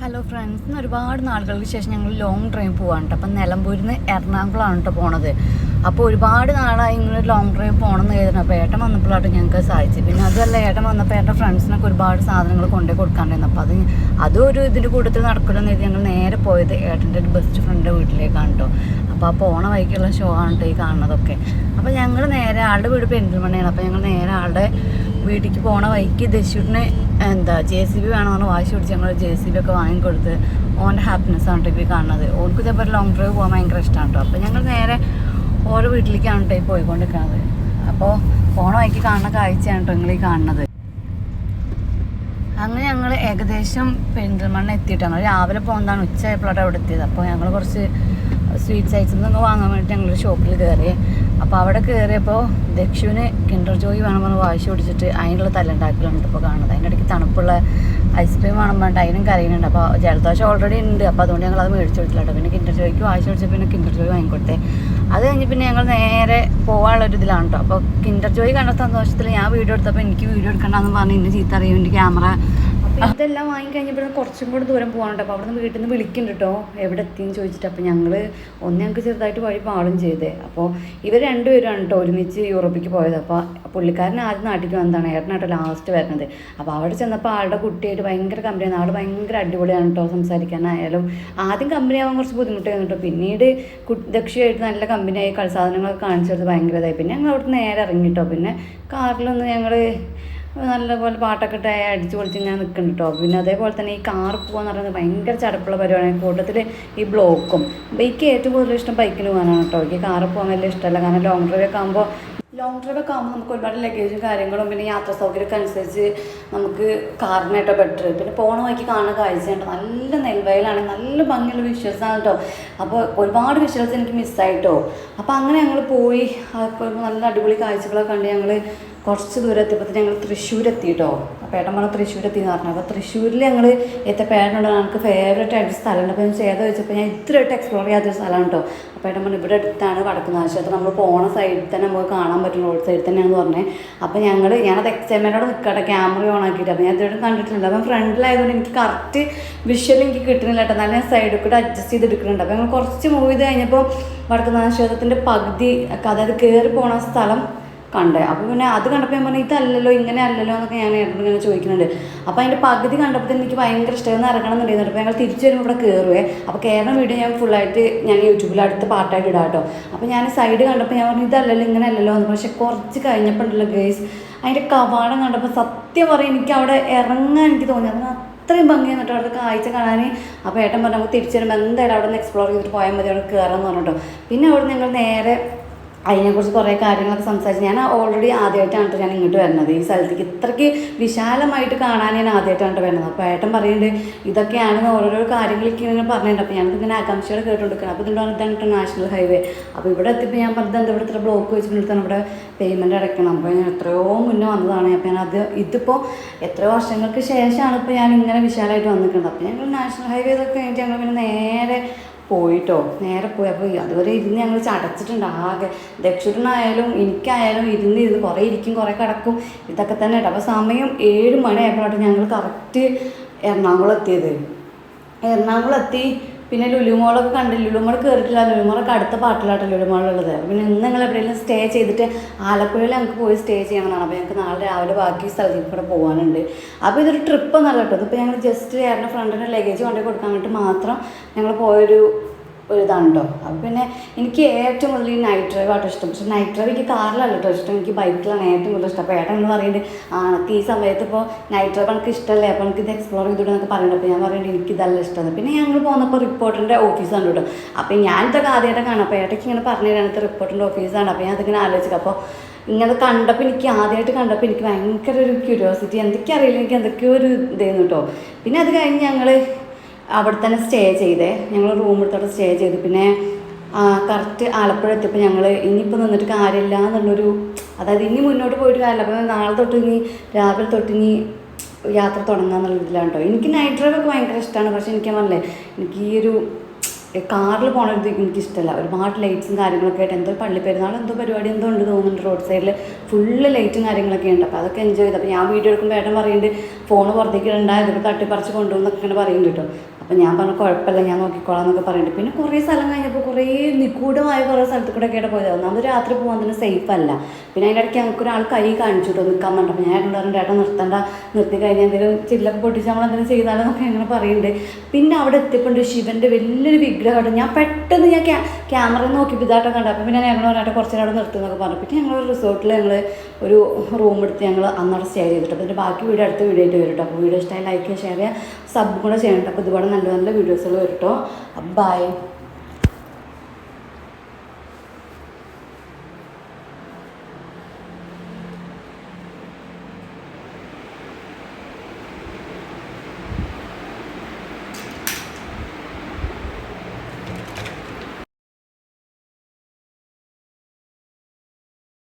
Hello friends, ഇന്ന് ഒരുപാട് നാളുകൾക്ക് ശേഷം ഞങ്ങൾ ലോങ് ഡ്രൈവ് പോകാനുണ്ട്. അപ്പം നിലമ്പൂരിൽ നിന്ന് എറണാകുളമാണ് കേട്ടോ പോണത്. അപ്പോൾ ഒരുപാട് നാളായി ഇങ്ങനെ ലോങ് ഡ്രൈവ് പോകണമെന്ന് കരുതുന്നു. അപ്പോൾ ഏട്ടൻ വന്നപ്പോഴായിട്ട് ഞങ്ങൾക്ക് സാധിച്ചു. പിന്നെ അതുമല്ല, ഏട്ടൻ വന്നപ്പോൾ ഏട്ടൻ ഫ്രണ്ട്സിനൊക്കെ ഒരുപാട് സാധനങ്ങൾ കൊണ്ടുപോയി കൊടുക്കാണ്ടായിരുന്നു. അപ്പോൾ അതൊരു ഇതിൻ്റെ കൂട്ടത്തിൽ നടക്കില്ലെന്ന് കരുതി ഞങ്ങൾ നേരെ പോയത് ഏട്ടൻ്റെ ഒരു ബെസ്റ്റ് ഫ്രണ്ടിൻ്റെ വീട്ടിലേക്കാണ് കേട്ടോ. അപ്പോൾ ആ പോണ വഴിക്കുള്ള ഷോ ആണ് കേട്ടോ ഈ കാണുന്നതൊക്കെ. അപ്പോൾ ഞങ്ങൾ നേരെ ആളുടെ വീട് പെരിന്തൽമണ്ണയാണ്. അപ്പോൾ ഞങ്ങൾ നേരെ ആളുടെ വീട്ടിലേക്ക് പോണ വഴിക്ക് ദശൂരിന് JCB വേണമെന്ന് വാശി പിടിച്ച് ഞങ്ങൾ JCB ഒക്കെ വാങ്ങിക്കൊടുത്ത് ഓൻ്റെ ഹാപ്പിനെസ്സാണ് കേട്ടോ ഇപ്പോൾ കാണുന്നത്. ഓർക്ക് ഇതേപോലെ ലോങ് ഡ്രൈവ് പോകാൻ ഭയങ്കര ഇഷ്ടമാണ് കേട്ടോ. അപ്പോൾ ഞങ്ങൾ നേരെ ഓരോ വീട്ടിലേക്കാണ് കേട്ടോ ഈ പോയിക്കൊണ്ടിരിക്കുന്നത്. അപ്പോൾ പോണ വഴിക്ക് കാണുന്ന കാഴ്ചയാണ് കേട്ടോ നിങ്ങൾ ഈ കാണുന്നത്. അങ്ങനെ ഞങ്ങൾ ഏകദേശം പെരിന്തൽമണ്ണ എത്തിയിട്ടാണ്. രാവിലെ പോകുന്നതാണ്, ഉച്ചയായപ്പോഴാണ് അവിടെ എത്തിയത്. അപ്പോൾ ഞങ്ങൾ കുറച്ച് സ്വീറ്റ്സ് ഐറ്റംസ് ഒക്കെ വാങ്ങാൻ വേണ്ടിയിട്ട് ഞങ്ങളൊരു ഷോപ്പിൽ കയറി. അപ്പോൾ അവിടെ കയറിയപ്പോൾ ദക്ഷുവിന് കിൻഡർ ജോയ് വേണമെന്ന് വാശി പിടിച്ചിട്ട് അതിനുള്ള തല്ലുണ്ടാക്കലുണ്ട് ഇപ്പോൾ കാണുന്നത്. അതിൻ്റെ ഇടയ്ക്ക് തണുപ്പുള്ള ഐസ്ക്രീം വേണം പറഞ്ഞിട്ട് അതിനും കരയുന്നുണ്ട്. അപ്പോൾ ജലദോഷം ഓൾറെഡി ഉണ്ട്. അപ്പോൾ അതുകൊണ്ട് ഞങ്ങൾ അത് മേടിച്ചു കൊടുത്തില്ല കേട്ടോ. പിന്നെ കിൻഡർ ജോയ്ക്ക് വാശി പിടിച്ചപ്പോൾ പിന്നെ കിൻഡർ ജോയ് വാങ്ങിക്കൊടുത്തേ. അത് കഴിഞ്ഞ് പിന്നെ ഞങ്ങൾ നേരെ പോകാനുള്ളൊരു ഇതിലാണ് കേട്ടോ. അപ്പോൾ കിൻഡർ ജോയ് കണ്ട സന്തോഷത്തിൽ ഞാൻ വീഡിയോ എടുത്തപ്പോൾ എനിക്ക് വീഡിയോ എടുക്കണ്ടെന്ന് പറഞ്ഞ് ഇന്ന് ചീത്ത അറിയും എൻ്റെ ക്യാമറ. ഇതെല്ലാം വാങ്ങിക്കഴിഞ്ഞപ്പോൾ കുറച്ചും കൂടെ ദൂരം പോകാനുണ്ട്. അപ്പോൾ അവിടെ നിന്ന് വീട്ടിൽ നിന്ന് വിളിക്കുന്നുണ്ട് കേട്ടോ, എവിടെ എത്തിയെന്ന് ചോദിച്ചിട്ട്. അപ്പോൾ ഞങ്ങൾക്ക് ചെറുതായിട്ട് വഴി പാടും ചെയ്തേ. അപ്പോൾ ഇവർ രണ്ടുപേരാണ് കേട്ടോ ഒരുമിച്ച് യൂറോപ്പിലേക്ക് പോയത്. അപ്പോൾ പുള്ളിക്കാരൻ ആദ്യം നാട്ടിലേക്ക് വന്നതാണ്, ഏട്ടനാട്ടോ ലാസ്റ്റ് വരുന്നത്. അപ്പോൾ അവിടെ ചെന്നപ്പോൾ ആളുടെ കുട്ടിയായിട്ട് ഭയങ്കര കമ്പനിയാണ്. ആൾ ഭയങ്കര അടിപൊളിയാണ് കേട്ടോ, സംസാരിക്കാനായാലും. ആദ്യം കമ്പനി ആവാൻ കുറച്ച് ബുദ്ധിമുട്ടായിരുന്നു കേട്ടോ. പിന്നീട് ദക്ഷിയായിട്ട് നല്ല കമ്പനിയായി സാധനങ്ങളൊക്കെ കാണിച്ചു കൊടുത്ത് ഭയങ്കര ഇതായി. പിന്നെ ഞങ്ങൾ അവിടുന്ന് നേരെ ഇറങ്ങി കേട്ടോ. പിന്നെ കാറിലൊന്ന് ഞങ്ങൾ നല്ലപോലെ പാട്ടൊക്കെ ഇട്ട് അടിച്ചു പൊളിച്ച് ഇങ്ങനെ നിൽക്കുന്നുണ്ട് കേട്ടോ. പിന്നെ അതേപോലെ തന്നെ ഈ കാർ പോകാന്ന് പറയുന്നത് ഭയങ്കര ചടപ്പുള്ള പരിപാടിയാണ്. കൂട്ടത്തിൽ ഈ ബ്ലോക്കും. എനിക്ക് ഏറ്റവും കൂടുതൽ ഇഷ്ടം ബൈക്കിന് പോകാനാണ് കേട്ടോ. എനിക്ക് കാറിൽ പോകാൻ വലിയ ഇഷ്ടമല്ല. കാരണം ലോങ് ഡ്രൈവൊക്കെ ആകുമ്പോൾ നമുക്ക് ഒരുപാട് ലഗേജും കാര്യങ്ങളും പിന്നെ യാത്രാ സൗകര്യമൊക്കെ അനുസരിച്ച് നമുക്ക് കാറിനായിട്ടോ ബെറ്റർ. പിന്നെ പോണ വഴിക്ക് കാണുന്ന കാഴ്ചയുണ്ട്. നല്ല നെൽവയലാണ്, നല്ല ഭംഗിയുള്ള വിഷ്വൽസാണ് കേട്ടോ. അപ്പോൾ ഒരുപാട് വിഷ്വൽസ് എനിക്ക് മിസ്സായിട്ടോ. അപ്പോൾ അങ്ങനെ ഞങ്ങൾ പോയി അപ്പോൾ നല്ല അടിപൊളി കാഴ്ചകളൊക്കെ കണ്ട് ഞങ്ങൾ കുറച്ച് ദൂരം എത്തിയപ്പോൾ ഞങ്ങൾ തൃശ്ശൂരെത്തി കേട്ടോ. അപ്പോൾ ഏട്ടൻ പറഞ്ഞാൽ തൃശ്ശൂരെത്തിയെന്ന് പറഞ്ഞു. അപ്പോൾ തൃശ്ശൂരിൽ ഞങ്ങൾ എത്തിയപ്പോൾ ഏട്ടനുണ്ട് എനിക്ക് ഫേവറേറ്റ് ആയിട്ട് സ്ഥലമുണ്ട്. അപ്പോൾ ഞാൻ ചെയ്ത് വെച്ചപ്പോൾ ഞാൻ ഇത്രയായിട്ട് എക്സ്പ്ലോർ ചെയ്യാത്തൊരു സ്ഥലമാണ് കേട്ടോ. അപ്പോൾ ഏട്ടൻ പറഞ്ഞു ഇവിടെ അടുത്താണ് വടക്കുന്നാശത്ത്, നമ്മൾ പോണ സൈഡിൽ തന്നെ നമുക്ക് കാണാൻ പറ്റും, റോഡ് സൈഡിൽ തന്നെയാണെന്ന് പറഞ്ഞത്. അപ്പോൾ ഞാനത് എക്സൈറ്റ്മെൻറ്റോടെ നിൽക്കട്ടെ, ക്യാമറ ഓൺ ആക്കിയിട്ട്. അപ്പോൾ ഞാൻ ഇതുവരെ കണ്ടിട്ടില്ല. അപ്പം ഫ്രണ്ടിലായതുകൊണ്ട് എനിക്ക് കറക്റ്റ് വിഷ്വൽ എനിക്ക് കിട്ടുന്നില്ല കേട്ടോ. നല്ല ഞാൻ സൈഡിൽ കൂടെ അഡ്ജസ്റ്റ് ചെയ്തെടുക്കുന്നുണ്ട്. അപ്പോൾ ഞങ്ങൾ കുറച്ച് മൂവ് ചെയ്ത് കഴിഞ്ഞപ്പോൾ വടക്കുന്നാശത്തിൻ്റെ പകുതി അതായത് കയറി പോണ സ്ഥലം കണ്ടേ. അപ്പോൾ പിന്നെ അത് കണ്ടപ്പോൾ ഞാൻ പറഞ്ഞു ഇതല്ലല്ലോ, ഇങ്ങനെ അല്ലല്ലോ എന്നൊക്കെ ഞാൻ ഏട്ടനോട് ഇങ്ങനെ ചോദിക്കുന്നുണ്ട്. അപ്പോൾ അതിൻ്റെ പകുതി കണ്ടപ്പോൾ എനിക്ക് ഭയങ്കര ഇഷ്ടമായിരുന്നു, ഇറങ്ങണം എന്നുണ്ടായിരുന്നു. അപ്പോൾ ഞങ്ങൾ തിരിച്ചു വരുമ്പോൾ ഇവിടെ കയറുവേ. അപ്പോൾ കയറുന്ന വീഡിയോ ഞാൻ ഫുള്ളായിട്ട് ഞാൻ യൂട്യൂബിൽ അടുത്ത പാട്ടായിട്ട് ഇടാം കേട്ടോ. അപ്പോൾ ഞാൻ സൈഡ് കണ്ടപ്പോൾ ഞാൻ പറഞ്ഞു ഇതല്ലല്ലോ, ഇങ്ങനെ അല്ലല്ലോ എന്ന്. പക്ഷേ കുറച്ച് കഴിഞ്ഞപ്പോൾ ഉണ്ടല്ലോ ഗേസ്, അതിൻ്റെ കവാടം കണ്ടപ്പോൾ സത്യം പറയും എനിക്ക് അവിടെ ഇറങ്ങാൻ എനിക്ക് തോന്നി. അതിന് അത്രയും ഭംഗിയാണ് കേട്ടോ അവിടുത്തെ കാഴ്ച കാണാൻ. അപ്പോൾ ഏട്ടൻ പറഞ്ഞു നമുക്ക് തിരിച്ചു വരുമ്പോൾ എന്തായാലും അവിടെ നിന്ന് എക്സ്പ്ലോർ ചെയ്തിട്ട് പോയാൽ മതി, അവിടെ കയറാമെന്ന് പറഞ്ഞു കേട്ടോ. പിന്നെ അവിടെ ഞങ്ങൾ നേരെ അതിനെക്കുറിച്ച് കുറേ കാര്യങ്ങളൊക്കെ സംസാരിച്ച്. ഞാൻ ഓൾറെഡി ആദ്യമായിട്ടാണ് കേട്ടോ ഞാൻ ഇങ്ങോട്ട് വരുന്നത്. ഈ സ്ഥലത്തേക്ക് ഇത്രയ്ക്ക് വിശാലമായിട്ട് കാണാൻ ഞാൻ ആദ്യമായിട്ടാണ് വരുന്നത്. അപ്പോൾ ഏട്ടൻ പറയുന്നുണ്ട് ഇതൊക്കെയാണെന്ന് ഓരോരോ കാര്യങ്ങളൊക്കെ ഇങ്ങനെ പറഞ്ഞിട്ടുണ്ട്. അപ്പോൾ ഞാനിങ്ങനെ ആകാംക്ഷകൾ കേട്ടുകൊടുക്കണം. അപ്പോൾ ഇതാണ് കേട്ടോ നാഷണൽ ഹൈവേ. അപ്പോൾ ഇവിടെ എത്തിയപ്പോൾ ഞാൻ പറഞ്ഞത് എന്താ ഇവിടെ ഇത്ര ബ്ലോക്ക് വെച്ചിട്ട് ഇവിടെ പേയ്മെൻറ്റ് അടയ്ക്കണം. അപ്പോൾ ഞാൻ എത്രയോ മുന്നേ വന്നതാണ്. അപ്പോൾ ഇതിപ്പോൾ എത്രയോ വർഷങ്ങൾക്ക് ശേഷമാണ് ഇപ്പോൾ ഞാൻ ഇങ്ങനെ വിശാലമായിട്ട് വന്നിട്ടുണ്ട്. അപ്പോൾ ഞങ്ങൾ നാഷണൽ ഹൈവേ ഇതൊക്കെ കഴിഞ്ഞിട്ട് ഞങ്ങൾ പിന്നെ നേരെ പോയി. അപ്പോൾ അതുവരെ ഇരുന്ന് ഞങ്ങൾ ചടച്ചിട്ടുണ്ട് ആകെ. ദക്ഷിണായാലും എനിക്കായാലും ഇരുന്ന് കുറേ ഇരിക്കും, കുറേ കിടക്കും, ഇതൊക്കെ തന്നെ കേട്ടോ. അപ്പോൾ സമയം 7 മണിയായപ്പോഴാണ് ഞങ്ങൾ കറക്റ്റ് എറണാകുളം എത്തിയത്. എറണാകുളം എത്തി. പിന്നെ ലുലുമോളൊക്കെ കണ്ട്. ലുലുമോൾ കയറിയിട്ടില്ല, ലുലുമോളൊക്കെ അടുത്ത പാട്ടിലാട്ടോ ലുലുമോളുള്ളത്. പിന്നെ ഇന്ന് ഞങ്ങൾ എവിടെയെങ്കിലും സ്റ്റേ ചെയ്തിട്ട് ആലപ്പുഴയിൽ ഞങ്ങൾക്ക് പോയി സ്റ്റേ ചെയ്യണമെന്നാണ്. അപ്പോൾ ഞങ്ങൾക്ക് നാളെ രാവിലെ ബാക്കി സ്ഥലത്തേക്ക് കൂടെ പോകാനുണ്ട്. അപ്പോൾ ഇതൊരു ട്രിപ്പ് എന്നല്ല കേട്ടോ. ഇതിപ്പോൾ ഞങ്ങൾ ജസ്റ്റ് ഏട്ടൻ്റെ ഫ്രണ്ടിൻ്റെ ലഗേജ് കൊണ്ടുപോയി കൊടുക്കാൻ വേണ്ടിയിട്ട് മാത്രം ഞങ്ങൾ പോയൊരു ഇതാണ് കേട്ടോ. അപ്പോൾ പിന്നെ എനിക്ക് ഏറ്റവും കൂടുതൽ ഈ നൈറ്റ് ഡ്രൈവ് ആട്ടോ ഇഷ്ടം. പക്ഷേ നൈറ്റ് ഡ്രൈവ് എനിക്ക് കാറിലല്ല കേട്ടോ ഇഷ്ടം, എനിക്ക് ബൈക്കിലാണ് ഏറ്റവും കൂടുതൽ ഇഷ്ടം. അപ്പോൾ ഏട്ടൻ എന്ന് പറയുന്നുണ്ട് എനിക്ക് ഈ സമയത്ത് ഇപ്പോൾ നൈറ്റ് ഡ്രൈവ് എനിക്ക് ഇഷ്ടമല്ലേ, അപ്പോൾ എനിക്ക് ഇത് എക്സ്പ്ലോർ ചെയ്തിട്ടൊക്കെ പറയുന്നുണ്ട്. അപ്പോൾ ഞാൻ പറയുന്നത് എനിക്കിതല്ല ഇഷ്ടമാണ്. പിന്നെ ഞങ്ങൾ പോകുന്നപ്പോൾ റിപ്പോർട്ടറിൻ്റെ ഓഫീസാണ് കേട്ടോ. അപ്പോൾ ഞാനിതൊക്കെ ആദ്യമായിട്ട് കാണാം. അപ്പോൾ ഏട്ടയ്ക്ക് ഇങ്ങനെ പറഞ്ഞു തരാനത്തെ റിപ്പോർട്ടറിൻ്റെ ഓഫീസാണ്. അപ്പോൾ ഞാൻ അതിങ്ങനെ ആലോചിക്കും. അപ്പോൾ ഇങ്ങനെ കണ്ടപ്പോൾ എനിക്ക് ആദ്യമായിട്ട് കണ്ടപ്പോൾ എനിക്ക് ഭയങ്കര ഒരു ക്യൂരിയോസിറ്റി, എന്തൊക്കെയറിയില്ല, എനിക്ക് എന്തൊക്കെയോ ഒരു ഇതായിരുന്നു കേട്ടോ. പിന്നെ അത് കഴിഞ്ഞ് ഞങ്ങൾ അവിടെ തന്നെ സ്റ്റേ ചെയ്തേ. ഞങ്ങൾ റൂം എടുത്തോടെ സ്റ്റേ ചെയ്തു. പിന്നെ കറക്റ്റ് ആലപ്പുഴ എത്തിയപ്പോൾ ഞങ്ങൾ ഇനിയിപ്പോൾ നിന്നിട്ട് കാര്യമില്ല എന്നുള്ളൊരു, അതായത് ഇനി മുന്നോട്ട് പോയിട്ട് കാര്യമില്ല. അപ്പോൾ നാളെ തൊട്ട് രാവിലെ തൊട്ട് യാത്ര തുടങ്ങാമെന്നുള്ള ഇതിലാണ് കേട്ടോ. എനിക്ക് നൈറ്റ് ഡ്രൈവൊക്കെ ഭയങ്കര ഇഷ്ടമാണ്. പക്ഷേ എനിക്ക് പറഞ്ഞില്ലേ എനിക്ക് ഈ ഒരു കാറിൽ പോകണത് എനിക്കിഷ്ടമല്ല. ഒരുപാട് ലൈറ്റ്സും കാര്യങ്ങളൊക്കെ ആയിട്ട് എന്തോ പള്ളി പെരുന്നാൾ എന്തോ പരിപാടി എന്തോ ഉണ്ട് തോന്നുന്നുണ്ട്. റോഡ് സൈഡിൽ ഫുള്ള് ലൈറ്റും കാര്യങ്ങളൊക്കെ ഉണ്ട്. അപ്പോൾ അതൊക്കെ എൻജോയ് ചെയ്ത്. അപ്പോൾ ഞാൻ വീഡിയോ എടുക്കുമ്പോൾ ഏട്ടൻ പറയുന്നുണ്ട് ഫോണ് പുറത്തേക്ക് ഇടണ്ടായത് തട്ടിപ്പറിച്ച് കൊണ്ടുപോകുന്നൊക്കെ ഇങ്ങനെ പറയുന്നുണ്ട് കേട്ടോ. അപ്പോൾ ഞാൻ പറഞ്ഞു കുഴപ്പമില്ല, ഞാൻ നോക്കിക്കോളാം എന്നൊക്കെ പറയുന്നുണ്ട്. പിന്നെ കുറേ സ്ഥലം കഴിഞ്ഞപ്പോൾ കുറേ നിഗൂഢമായ കുറേ സ്ഥലത്ത് കൂടെ ഒക്കെ പോയത്. ഒന്നാമത് രാത്രി പോകാൻ തന്നെ സേഫ് അല്ല. പിന്നെ അതിൻ്റെ ഇടയ്ക്ക് ഞങ്ങൾക്ക് ഒരാൾ കൈ കാണിച്ചു കേട്ടോ നിൽക്കാൻ വേണ്ട. അപ്പോൾ ഞാൻ പറഞ്ഞിട്ട് ഏട്ടൻ നിർത്തണ്ട, നിർത്തി കഴിഞ്ഞാൽ എന്തെങ്കിലും ചില്ലൊക്കെ പൊട്ടിച്ച് നമ്മളെന്തെങ്കിലും ചെയ്താലോ എന്നൊക്കെ അങ്ങനെ പറയുന്നുണ്ട്. പിന്നെ അവിടെ എത്തിയപ്പോൾ ശിവൻ്റെ വലിയൊരു വിഗ്രഹമാണ്. ഞാൻ പെട്ടെന്ന് ക്യാമറയിൽ നോക്കിയപ്പോൾ ഇതായിട്ട് കണ്ടു. അപ്പോൾ പിന്നെ ഞങ്ങൾ പറഞ്ഞിട്ട് കുറച്ച് നേരം അവിടെ നിർത്തുന്നൊക്കെ പറഞ്ഞു. പിന്നെ ഞങ്ങൾ റിസോർട്ടിൽ ഒരു റൂം എടുത്ത് ഞങ്ങൾ അന്നവിടെ സ്റ്റേ ചെയ്തിട്ട്. അപ്പോൾ ഇതിൻ്റെ ബാക്കി വീഡിയോ അടുത്ത വീഡിയോ ആയിട്ട് വരും കേട്ടോ. അപ്പോൾ വീഡിയോ ഇഷ്ടമായി ലൈക്ക് ചെയ്യുക, ഷെയർ ചെയ്യുക, സബ് കൂടെ ചെയ്യണം. അപ്പോൾ ഇതുപോലെ നല്ല നല്ല വീഡിയോസുകൾ വരും കേട്ടോ. ബൈ.